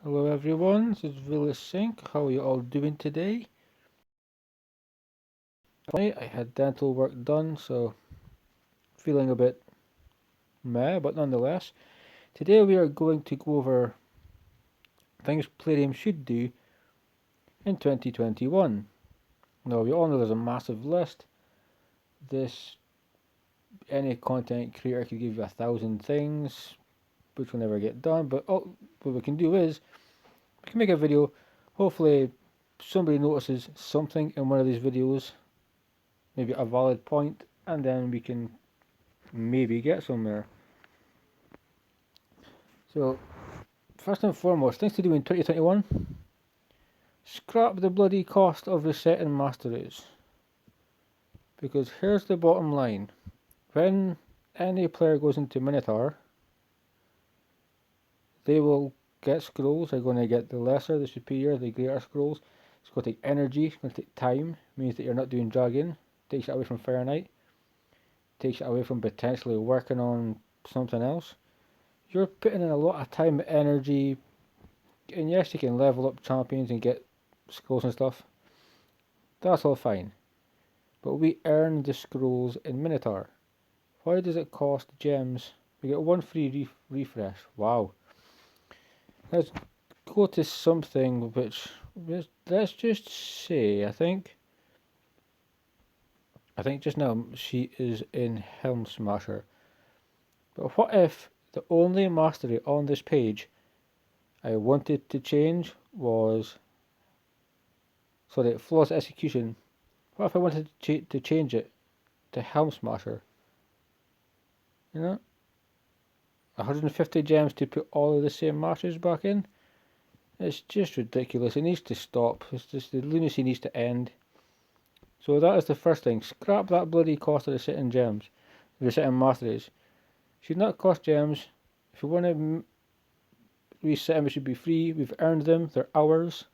Hello everyone, this is Vilisink. How are you all doing today? I had dental work done, so feeling a bit meh, but nonetheless. Today we are going to go over things Plarium should do in 2021. Now we all know there's a massive list. This Any content creator could give you 1,000 things, which will never get done, but what we can do is we can make a video. Hopefully somebody notices something in one of these videos, maybe a valid point, and then we can maybe get somewhere. So, first and foremost, things to do in 2021. Scrap the bloody cost of resetting masteries. Because here's the bottom line. When any player goes into Minotaur, they will get scrolls. They're going to get the lesser, the superior, the greater scrolls. It's going to take energy, it's going to take time. It means that you're not doing dragging. Takes it away from Fire Knight. Takes it away from potentially working on something else. You're putting in a lot of time and energy, and yes, you can level up champions and get scrolls and stuff. That's all fine. But we earn the scrolls in Minotaur. Why does it cost gems? We get one free refresh. Wow. Let's go to something which, let's just say, I think just now she is in Helm Smasher. But what if the only mastery on this page I wanted to change was, sorry, flawless execution. What if I wanted to change it to Helm Smasher? You know? 150 gems to put all of the same masters back in? It's just ridiculous. It needs to stop. It's just, the lunacy needs to end. So that is the first thing. Scrap that bloody cost of resetting gems. Resetting masteries. Should not cost gems. If you want to reset them, it should be free. We've earned them. They're ours.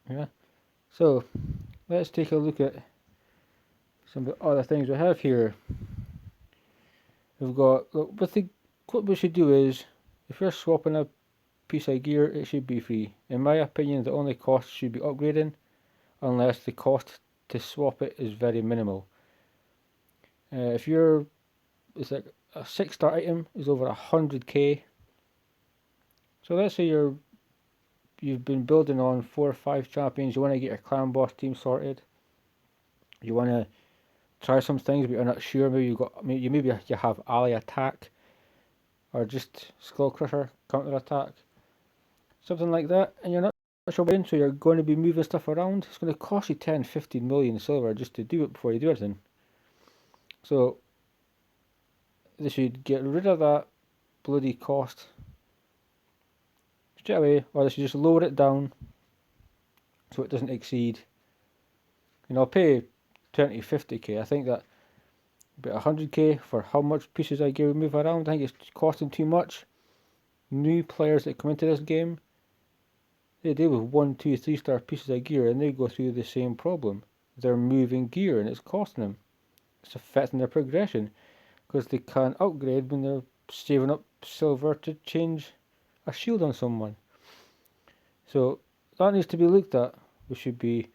Yeah. So, let's take a look at some of the other things we have here. We've got, look, what we should do is, if you're swapping a piece of gear, it should be free. In my opinion, the only cost should be upgrading, unless the cost to swap it is very minimal. If it's like a 6-star item is over 100k. So let's say you've been building on 4 or 5 champions. You want to get your clan boss team sorted. You want to try some things, but you're not sure. Maybe you have ally attack, or just skull crusher counter attack, something like that, and you're not sure when. So you're going to be moving stuff around. It's going to cost you 10, 15 million silver just to do it before you do anything. So they should get rid of that bloody cost straight away, or they should just lower it down so it doesn't exceed. I'll pay 20, 50k. I think that about 100k for how much pieces I gear move around. I think it's costing too much. New players that come into this game, they deal with 1, 2, 3-star pieces of gear, and they go through the same problem. They're moving gear, and it's costing them. It's affecting their progression, because they can't upgrade when they're saving up silver to change a shield on someone. So that needs to be looked at. It should be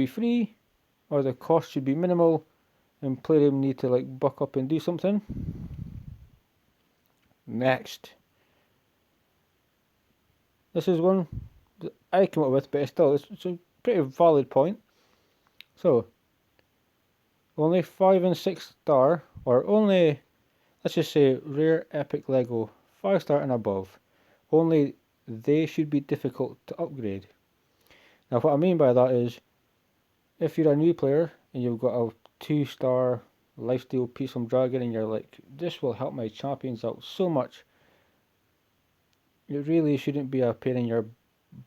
free, or the cost should be minimal, and Plarium need to like buck up and do something. Next, this is one that I came up with, but it's a pretty valid point. So, only 5 and 6-star, or only, let's just say, rare epic Lego 5-star and above, only they should be difficult to upgrade. Now, what I mean by that is, if you're a new player and you've got a 2-star lifesteal piece from Dragon, and you're like, this will help my champions out so much, it really shouldn't be a pain in your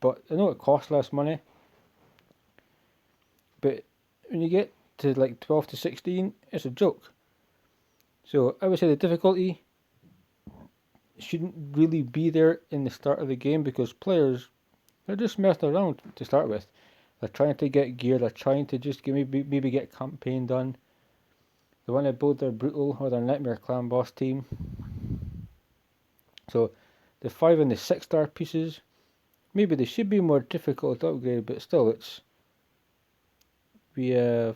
butt. I know it costs less money, but when you get to like 12 to 16, it's a joke. So I would say the difficulty shouldn't really be there in the start of the game, because players, they're just messing around to start with. They're trying to get gear, they're trying to just maybe get campaign done. They want to build their brutal or their nightmare clan boss team. So the 5 and the 6 star pieces, maybe they should be more difficult to upgrade, but still, it's in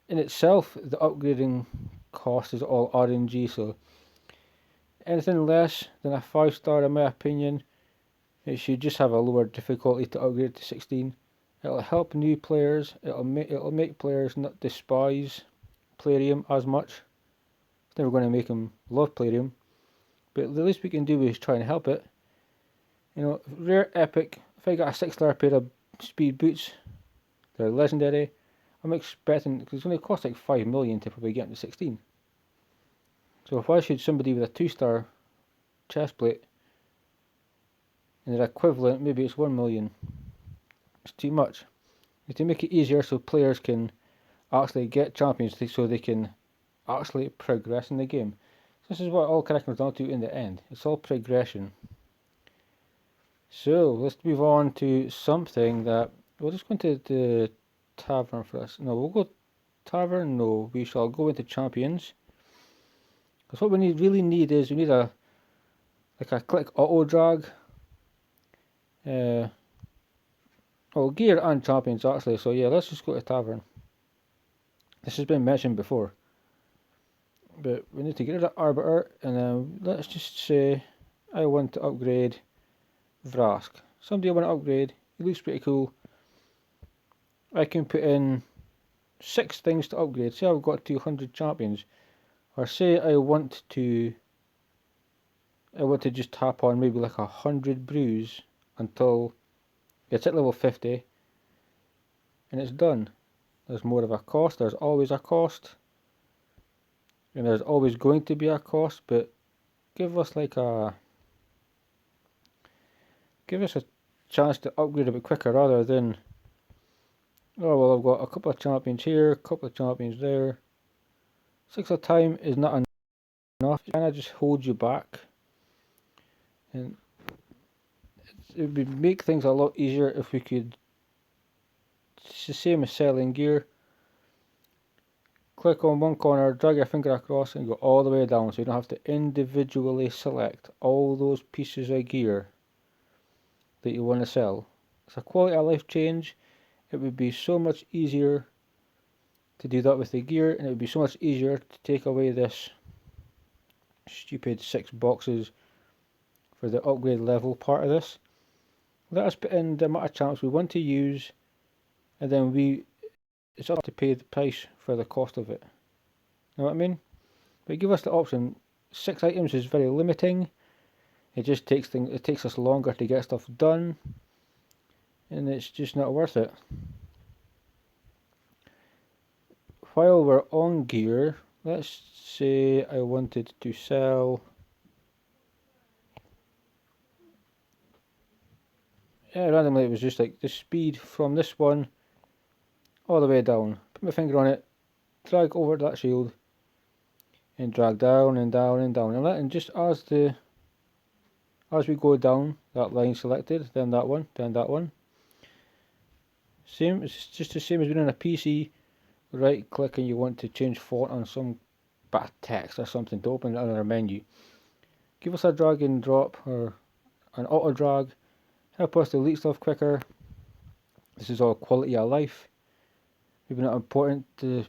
itself the upgrading cost is all RNG. So anything less than a 5 star, in my opinion, it should just have a lower difficulty to upgrade to 16. It'll help new players. It'll make players not despise plarium as much. It's never going to make them love plarium, but the least we can do is try and help it. You know, rare epic. If I got a 6 star pair of speed boots, they're legendary. I'm expecting, because it's going to cost like 5 million to probably get them to 16. So why should somebody with a 2 star chest plate and their equivalent, maybe it's 1 million? It's too much. You have to make it easier so players can actually get champions, so they can actually progress in the game. This is what all characters down to in the end. It's all progression. So let's move on to something that we'll just go into the tavern for us. No, we'll go tavern. No, we shall go into champions. Because what we really need is we need a click auto drag. Gear and champions actually. So yeah, let's just go to tavern. This has been mentioned before, but we need to get rid of arbiter, and then let's just say I want to upgrade Vrask. Somebody I want to upgrade. He looks pretty cool. I can put in 6 things to upgrade. Say I've got 200 champions, or say I want to just tap on maybe like 100 brews until it's at level 50, and it's done. There's more of a cost. There's always a cost, and there's always going to be a cost. But give us a chance to upgrade a bit quicker, rather than, oh well, I've got a couple of champions here, a couple of champions there. 6 at a time is not enough. It kind of just holds you back, and it would make things a lot easier if we could. It's the same as selling gear. Click on one corner, drag your finger across, and go all the way down, so you don't have to individually select all those pieces of gear that you want to sell. It's a quality of life change. It would be so much easier to do that with the gear, and it would be so much easier to take away this stupid 6 boxes for the upgrade level part of this. Let us put in the amount of champs we want to use, and then it's up to pay the price for the cost of it. Know what I mean? But give us the option. 6 items is very limiting. It just takes us longer to get stuff done, and it's just not worth it. While we're on gear, let's say I wanted to sell randomly. It was just like the speed from this one all the way down. Put my finger on it, drag over that shield, and drag down and down and down, and just as we go down that line selected, then that one, then that one. Same, it's just the same as being on a PC. Right click and you want to change font on some bit of text or something to open another menu. Give us a drag and drop or an auto drag. Help us delete stuff quicker. This is all quality of life. Maybe not important to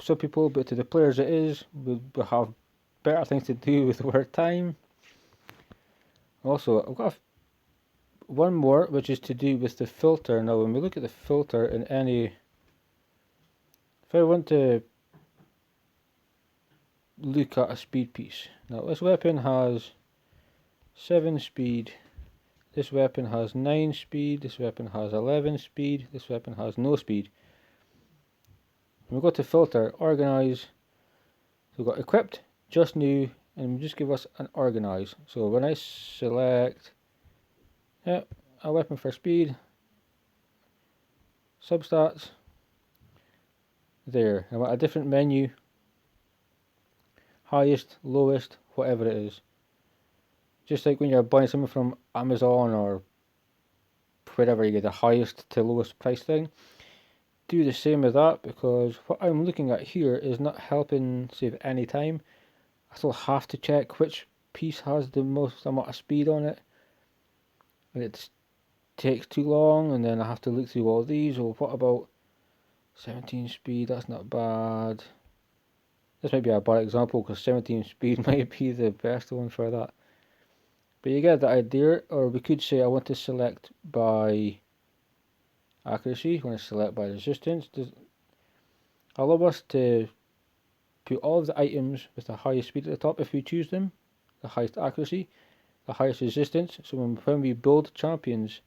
some people, but to the players it is. We'll have better things to do with our time. Also, I've got one more, which is to do with the filter. Now, when we look at the filter in any, if I want to look at a speed piece, now this weapon has 7 speed, this weapon has 9 speed, this weapon has 11 speed, this weapon has no speed. When we go to filter, organize, so we've got equipped, just new, and just give us an organize. So when I select a weapon for speed, substats, there, I want a different menu, highest, lowest, whatever it is. Just like when you're buying something from Amazon or wherever, you get the highest to lowest price thing. Do the same with that, because what I'm looking at here is not helping save any time. I still have to check which piece has the most amount of speed on it, and it takes too long, and then I have to look through all these. Or what about 17 speed? That's not bad. This might be a bad example because 17 speed might be the best one for that. But you get the idea. Or we could say I want to select by accuracy. I want to select by resistance. Allow us to put all of the items with the highest speed at the top if we choose them, the highest accuracy, the highest resistance. So when we build champions,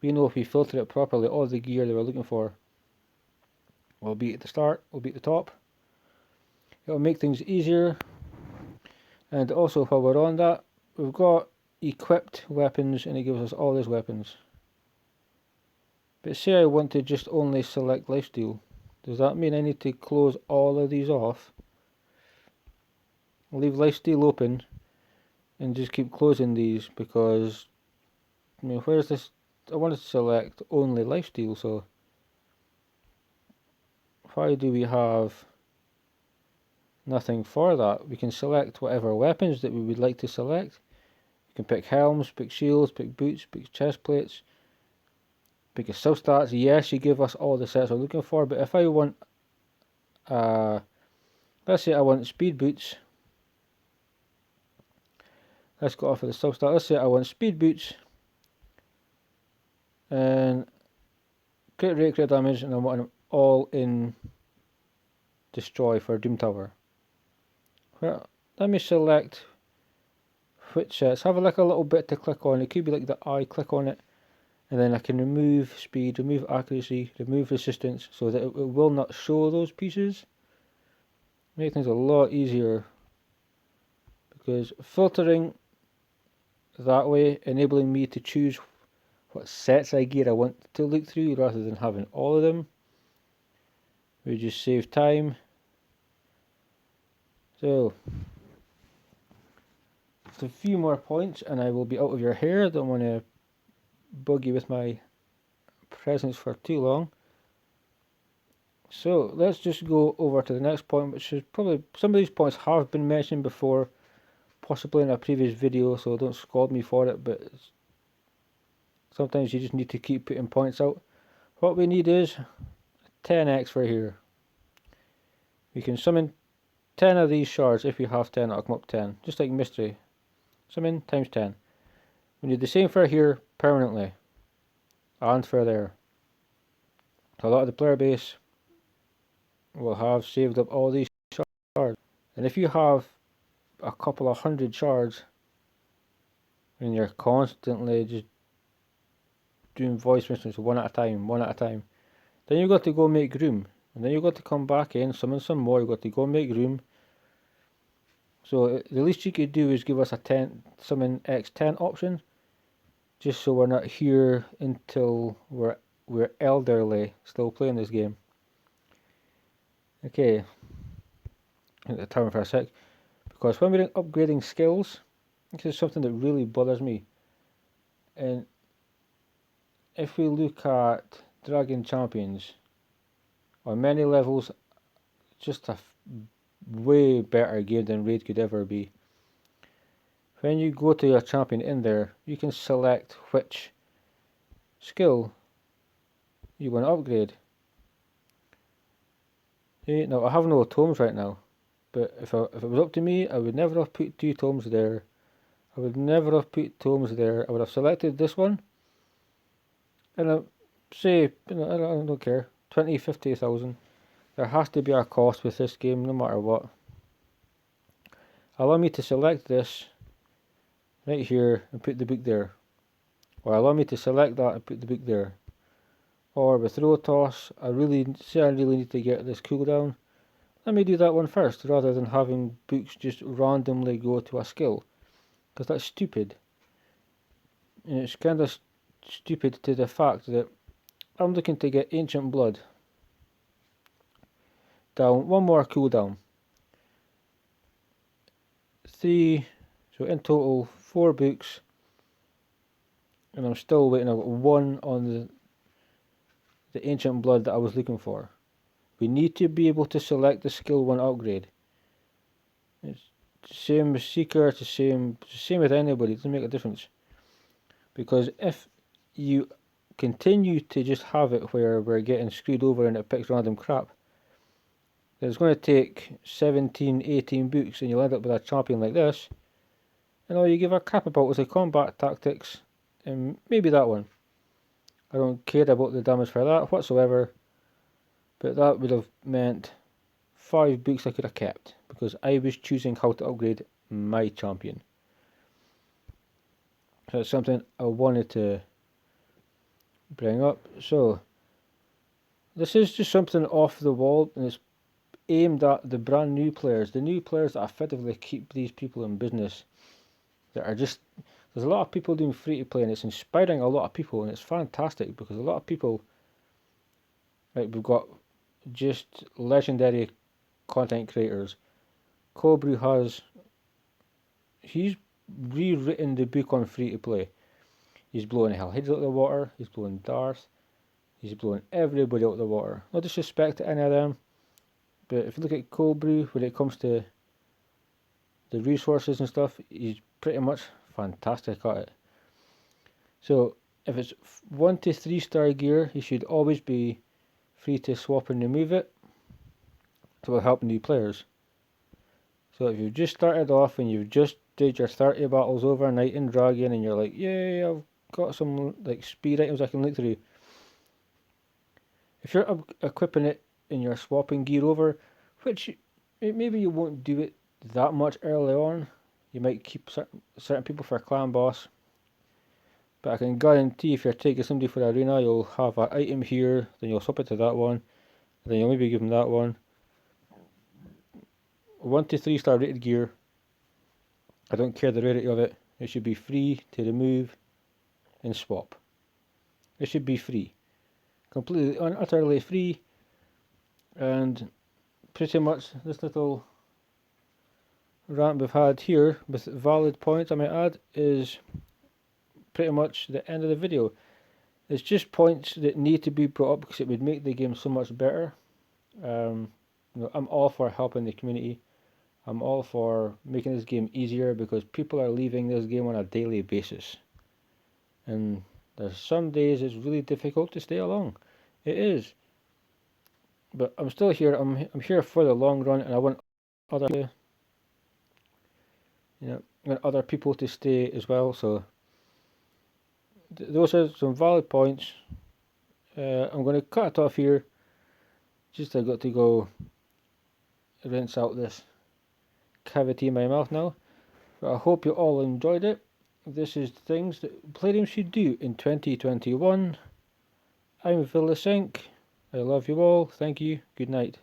we know if we filter it properly, all the gear that we're looking for will be at the start, will be at the top. It'll make things easier. And also, while we're on that, we've got equipped weapons, and it gives us all these weapons. But say I want to just only select lifesteal. Does that mean I need to close all of these off? Leave lifesteal open and just keep closing these, because I mean, where's this? I want to select only lifesteal, so why do we have nothing for that? We can select whatever weapons that we would like to select. You can pick helms, pick shields, pick boots, pick chest plates, pick a substats. Yes, you give us all the sets we're looking for, but if I want, let's say I want speed boots. Let's go off of the substat. Let's say I want speed boots and crit rate, crit damage, and I want them all in destroy for Doom Tower. Well, let me select which sets. Have a little bit to click on. It could be like the eye, click on it, and then I can remove speed, remove accuracy, remove resistance, so that it will not show those pieces. Make things a lot easier, because filtering that way, enabling me to choose what sets of gear I want to look through rather than having all of them. We just save time. So, just a few more points and I will be out of your hair. I don't want to bug you with my presence for too long. So, let's just go over to the next point, which is probably, some of these points have been mentioned before, possibly in a previous video, so don't scold me for it, but sometimes you just need to keep putting points out. What we need is 10x for here. We can summon 10 of these shards. If we have 10, it'll come up 10, just like mystery. Summon times 10. We need the same for here permanently, and for there. So a lot of the player base will have saved up all these shards. And if you have a couple of hundred shards and you're constantly just doing voice, for instance, one at a time, then you've got to go make room, and then you've got to come back in, summon some more. You've got to go make room. So the least you could do is give us a 10 summon x10 option, just so we're not here until we're elderly still playing this game. Okay, at the time for a sec, because when we're upgrading skills, this is something that really bothers me. And if we look at Dragon Champions, on many levels, just a way better game than Raid could ever be. When you go to your champion in there, you can select which skill you want to upgrade. See, now I have no tomes right now, but if it was up to me, I would never have put 2 tomes there. I would never have put tomes there. I would have selected this one, and say, I don't care, 20, 50,000. There has to be a cost with this game, no matter what. Allow me to select this right here and put the book there, or allow me to select that and put the book there. Or with throw toss, I really need to get this cooldown. Let me do that one first, rather than having books just randomly go to a skill, because that's stupid. And it's kind of stupid to the fact that I'm looking to get Ancient Blood down, one more cooldown. 3, so in total 4 books, and I'm still waiting. I've got 1 on the Ancient Blood that I was looking for. We need to be able to select the skill 1 upgrade. same with Seeker, it's the same with anybody, it doesn't make a difference. Because if you continue to just have it where we're getting screwed over and it picks random crap, then it's going to take 17, 18 books and you'll end up with a champion like this, and all you give a crap about was the combat tactics, and maybe that one. I don't care about the damage for that whatsoever, but that would have meant 5 books I could have kept, because I was choosing how to upgrade my champion. So that's something I wanted to bring up. So this is just something off the wall, and it's aimed at the brand new players, the new players that effectively keep these people in business, that are just, there's a lot of people doing free to play, and it's inspiring a lot of people, and it's fantastic because a lot of people, like, we've got just legendary content creators. Cobrew he's rewritten the book on free to play. He's blowing Hellheads out of the water, he's blowing Darth, he's blowing everybody out of the water. No disrespect to any of them, but if you look at Cobrew, when it comes to the resources and stuff, he's pretty much fantastic at it. So if it's 1 to 3 star gear, he should always be free to swap and remove it. So it'll help new players. So if you've just started off and you've just did your 30 battles overnight in Dragon and you're like, yay, I've got some like speed items I can look through. If you're equipping it and you're swapping gear over, which maybe you won't do it that much early on, you might keep certain people for a clan boss, but I can guarantee if you're taking somebody for the arena, you'll have an item here, then you'll swap it to that one, and then you'll maybe give them that one. 1 to 3 star rated gear, I don't care the rarity of it, it should be free to remove and swap. It should be free, completely and utterly free. And pretty much this little rant we've had here with valid points I might add is pretty much the end of the video. It's just points that need to be brought up because it would make the game so much better. I'm all for helping the community. I'm all for making this game easier because people are leaving this game on a daily basis. And there's some days it's really difficult to stay along. It is. But I'm still here. I'm here for the long run, and I want other other people to stay as well. So those are some valid points. I'm going to cut it off here. Just I got to go rinse out this cavity in my mouth now. But I hope you all enjoyed it. This is things that plarium should do in 2021. I'm Vilisink. I love you all. Thank you. Good night.